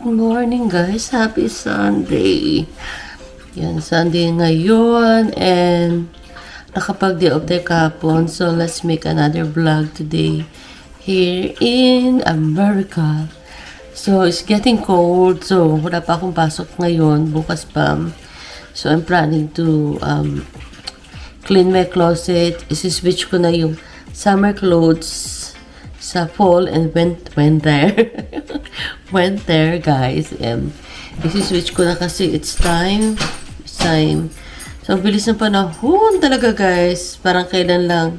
Good morning guys, happy Sunday. Yan, Sunday ngayon and nakapag-day off tayo kahapon. So let's make another vlog today here in America. So it's getting cold, so wala pa akong pasok ngayon, bukas pa. So I'm planning to clean my closet. Isi-switch ko na yung summer clothes sa fall and went there. Went there guys. Isi-switch ko na kasi it's time. So ang bilis ng panahon talaga guys. Parang kailan lang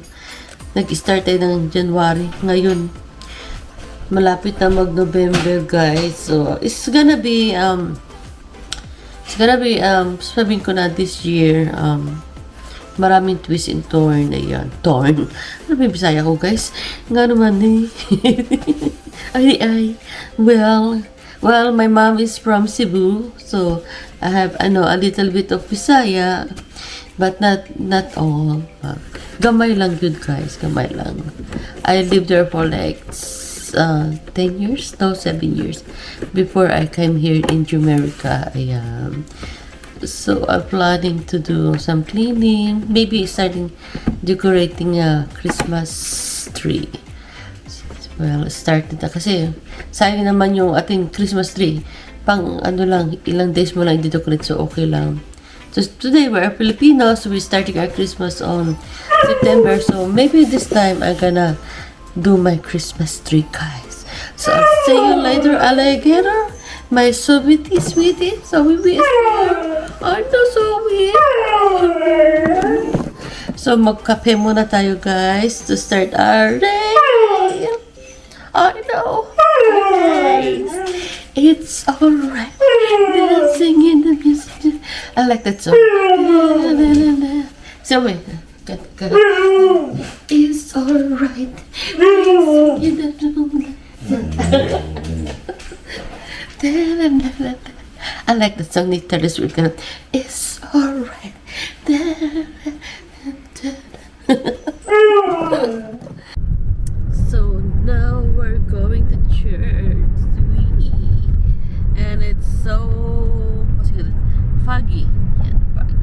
nag-start tayo ng January. Ngayon malapit na mag-November guys. So it's gonna be sabihin ko na this year maraming twist and turn. Ayan, turn. Ano ba yung Bisaya ko, guys? Nga naman eh. Well, my mom is from Cebu. So, I have, a little bit of Bisaya. But not all. Gamay lang yun, guys. Gamay lang. I lived there for like 10 years? No, 7 years. Before I came here in Jamaica. Ayan. So I'm planning to do some cleaning, maybe starting decorating a Christmas tree. Well, started na kasi sayang naman yung ating Christmas tree. Pang lang, ilang days mo lang i-decorate, so okay lang. So today we're Filipinos, so we're starting our Christmas on September. So maybe this time I'm gonna do my Christmas tree, guys. So I'll see you later, alligator. My sweetie. So we will. Aren't you so weird? So magkape muna tayo guys to start our day. I know. Guys, it's alright. Dancing in the music. I like that song. So wait. It's alright. Dancing in the moonlight. I like the song ni Taylor Swift. It's alright. So now we're going to church. And it's so foggy. Yeah, foggy.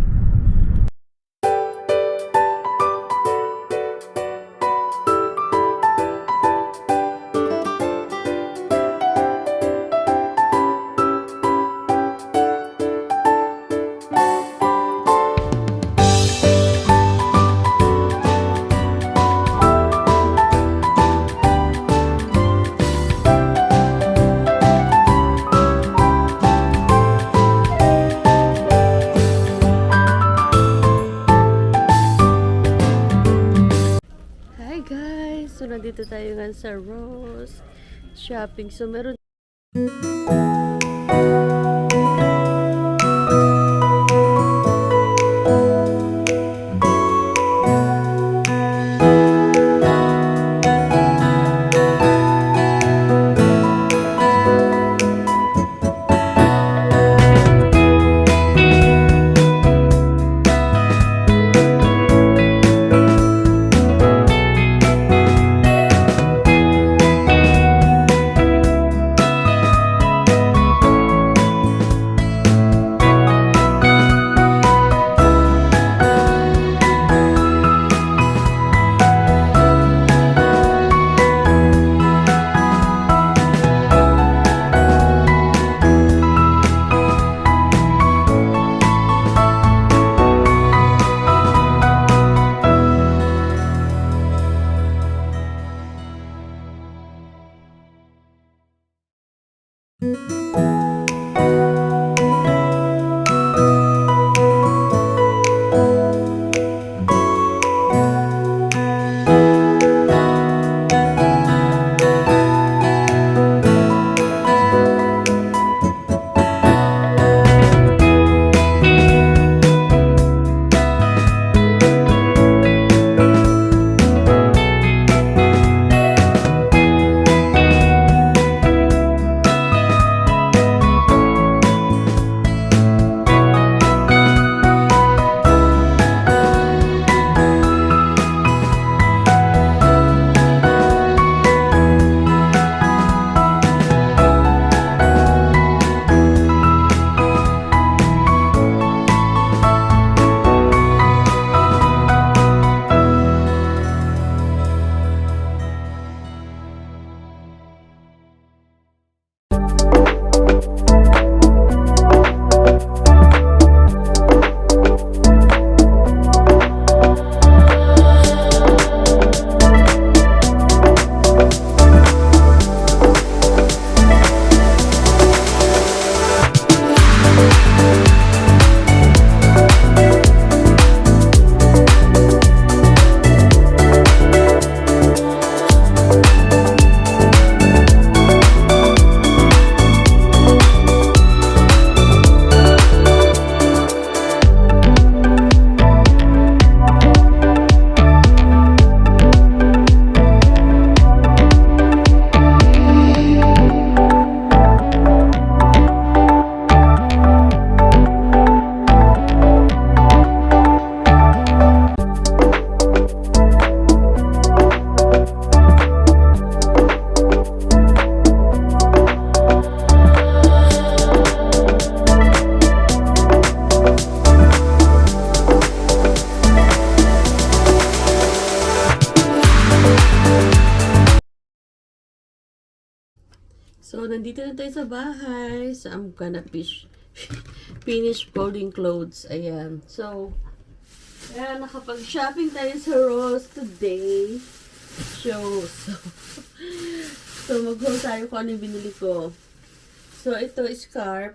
So, nandito tayo nga sa Rose Shopping. So, meron So, nandito na tayo sa bahay. So, I'm gonna finish folding clothes. Ayan. So, ayan, nakapag-shopping tayo sa Ross today. So, mag-haul tayo kung ano yung binili ko. So, ito is scarf.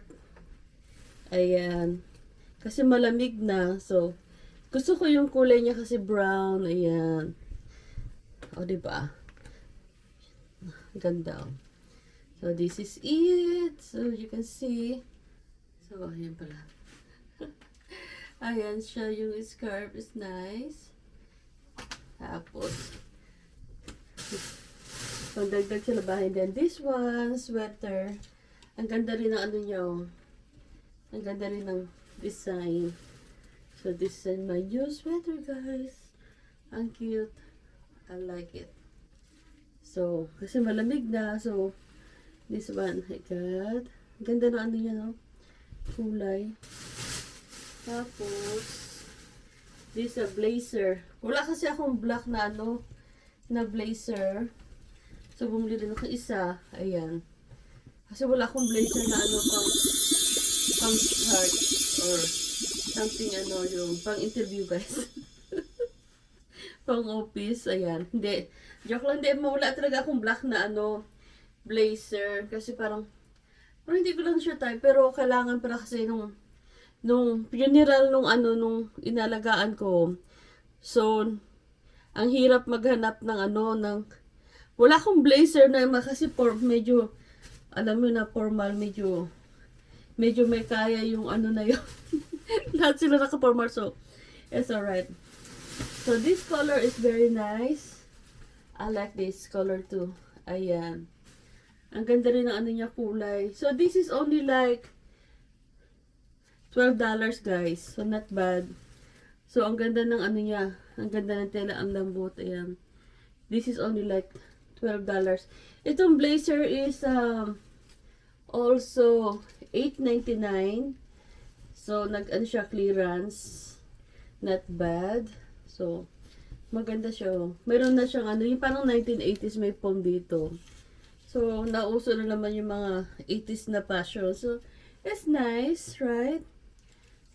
Ayan. Kasi malamig na. So, gusto ko yung kulay niya kasi brown. Ayan. O, diba? Ganda. So, this is it. So, you can see. So, ayan pala. Ayan siya. Yung scarf is nice. Tapos, pagdagdag sa labahin din. This one, sweater. Ang ganda rin ng ano niya. Ang ganda rin ng design. So, this is my new sweater, guys. Ang cute. I like it. So, kasi malamig na. So, this one, I got. Ganda na ano niya, no? Kulay. Tapos, this a blazer. Wala kasi akong black na ano, na blazer. So, bumili din ako isa. Ayan. Kasi wala akong blazer na ano, pang shirt or something ano, yung pang interview, guys. Pang office. Ayan. Hindi. Joke lang, hindi. Wala talaga akong black na ano, blazer. Kasi parang hindi ko lang siya type. Pero kailangan para kasi nung funeral nung ano, nung inalagaan ko. So, ang hirap maghanap ng ano, wala akong blazer na kasi medyo, alam mo na, formal, medyo may kaya yung ano na yun. Lahat sila naka-formal. So, it's alright. So, this color is very nice. I like this color too. Ayan. Ang ganda rin ng ano niya, kulay. So, this is only like $12, guys. So, not bad. So, ang ganda ng ano niya. Ang ganda ng tela, ang lambot. Ayan. This is only like $12. Itong blazer is also $8.99. So, ano siya, clearance. Not bad. So, maganda siya. Meron na siyang ano, yung parang 1980s may foam dito. So, nauso na naman yung mga 80s na fashion. So, it's nice, right?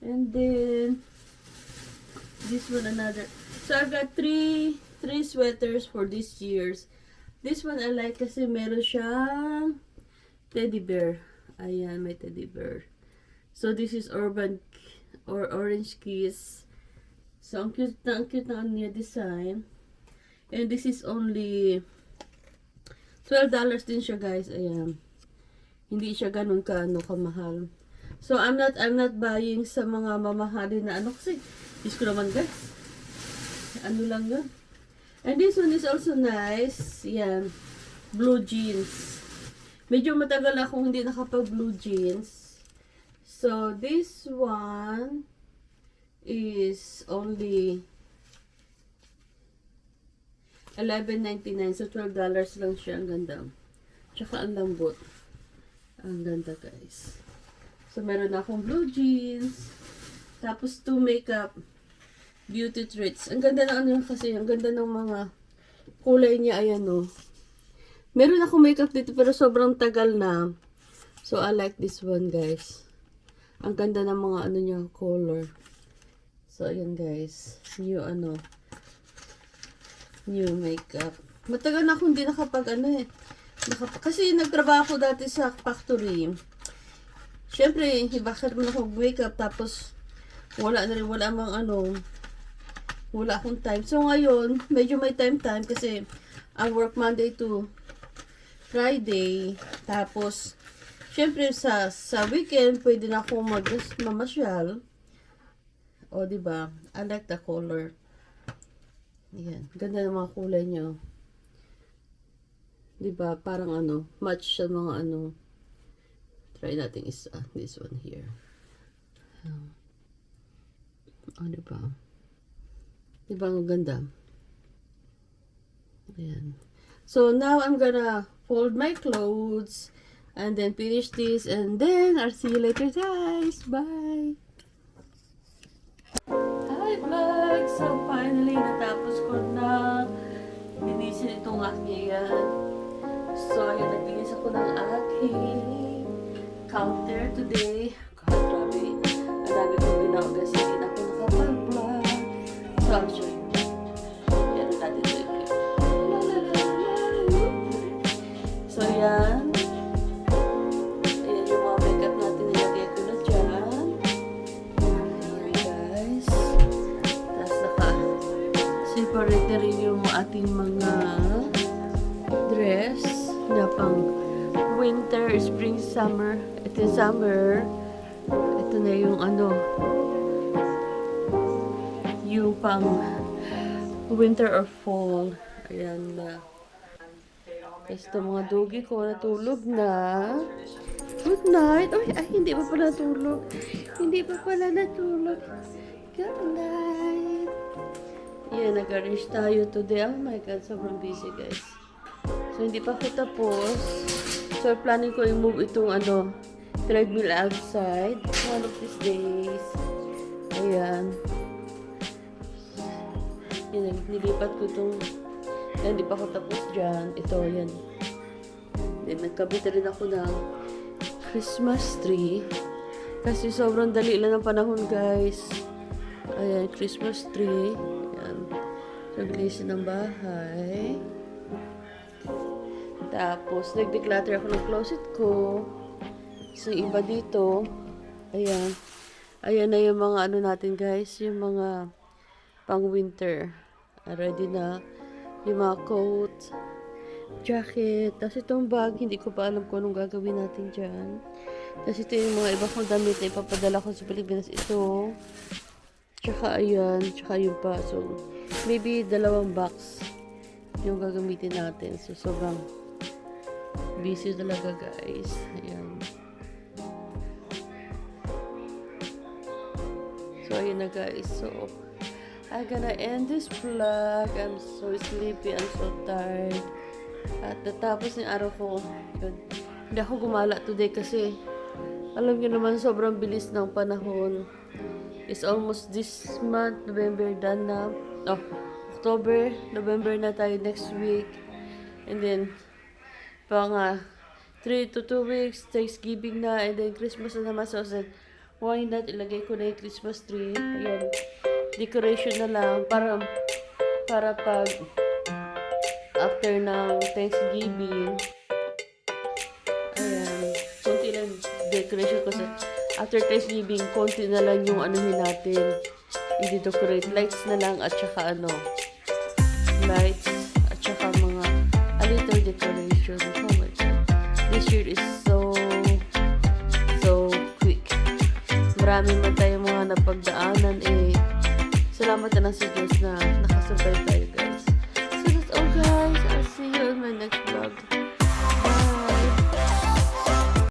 And then, this one another. So, I've got three sweaters for this year's. This one I like kasi meron siyang teddy bear. Ayan, may teddy bear. So, this is Urban or Orange Kiss. So, ang cute na niya design. And this is only $12 din siya, guys. Ayan. Hindi siya ganun kamahal. So, I'm not buying sa mga mamahalin na ano kasi, Diyos ko naman, guys. Ano lang yun. And this one is also nice. Yan. Blue jeans. Medyo matagal akong hindi nakapag-blue jeans. So, this one is only $11.99. So, $12 lang siya. Ang ganda. Tsaka ang lambot. Ang ganda, guys. So, meron akong blue jeans. Tapos, 2 makeup beauty treats. Ang ganda ng ano kasi. Ang ganda ng mga kulay niya. Ayan, o. Meron akong makeup dito pero sobrang tagal na. So, I like this one, guys. Ang ganda ng mga ano niya, color. So, ayan, guys. New makeup. Matagal na akong hindi nakapag kasi nagtrabaho ako dati sa factory. Siyempre, bakit mo ako makeup tapos wala akong time. So, ngayon, medyo may time kasi I work Monday to Friday. Tapos, siyempre, sa weekend, pwede na ako mamasyal. O, diba? I like the color. Ayan. Ganda ng mga kulay niyo. Diba? Parang match sa mga Try natin isa. This one here. O, diba? Diba ang ganda? Ayan. So, now I'm gonna fold my clothes and then finish this and then I'll see you later, guys. Bye! Hi, vlog! So, finally, natapos ko na linisin itong aking yan. So, ayan, naglinis ako ng aking counter today. God, grabe. Ang dami kong ginawa kasi hindi na ako nakapag-vlog. So, I'm sure. Yan natin ito. So, yan. Ayan yung mga makeup natin. Nilagay ko na dyan. Ayan, guys. Tapos separate na rin yung ating mga dress na pang winter, spring, summer. Ito yung summer. Ito na yung yung pang winter or fall. Ayan na. Tapos ito mga dogi ko natulog na. Good night. Ay, hindi pa pala natulog. Hindi pa pala natulog. Good night. Yan, nag-arrange tayo today. Oh my God, sobrang busy guys. So, hindi pa ako tapos. So, planning ko i-move itong treadmill outside. One of these days. Ayan. Yan, nilipat ko itong hindi pa ako tapos dyan. Ito, yan. Then, nagkabit rin ako ng Christmas tree. Kasi sobrang dali lang ng panahon, guys. Ayan, Christmas tree. Ayan. So, bilisin ng bahay. Tapos, nag-declutter ako ng closet ko. So, iba dito. Ayan. Ayan na yung mga natin, guys. Yung mga pang-winter. Ready na. Yung mga coat, jacket. Tapos itong bag, hindi ko pa alam kung anong gagawin natin dyan. Tapos ito yung mga iba kong damit na ipapadala ko sa Pilipinas. Ito. Tsaka ayan. Tsaka yung pa. So, maybe 2 box yung gagamitin natin. So, sobrang busy talaga, guys. Ayan. So, ayun na, guys. So, I'm gonna end this vlog. I'm so sleepy. I'm so tired. At natapos yung araw ko. Yun. Hindi ako gumala today kasi alam niyo naman sobrang bilis ng panahon. It's almost this month. November done na. Oh, October, November na tayo next week. And then, pang 3 to 2 weeks, Thanksgiving na. And then, Christmas na naman. So, why not ilagay ko na yung Christmas tree. Ayan. Decoration na lang para pag after ng Thanksgiving, ayan, konti lang decoration kasi after Thanksgiving, konti na lang yung natin i-decorate. Lights na lang at saka lights at saka mga little decoration. Oh my God. This year is so quick. Marami man tayong mga napagdaanan Salamat na lang sa Diyos na nakasurvive tayo, guys. So that's all, guys. I'll see you in my next vlog.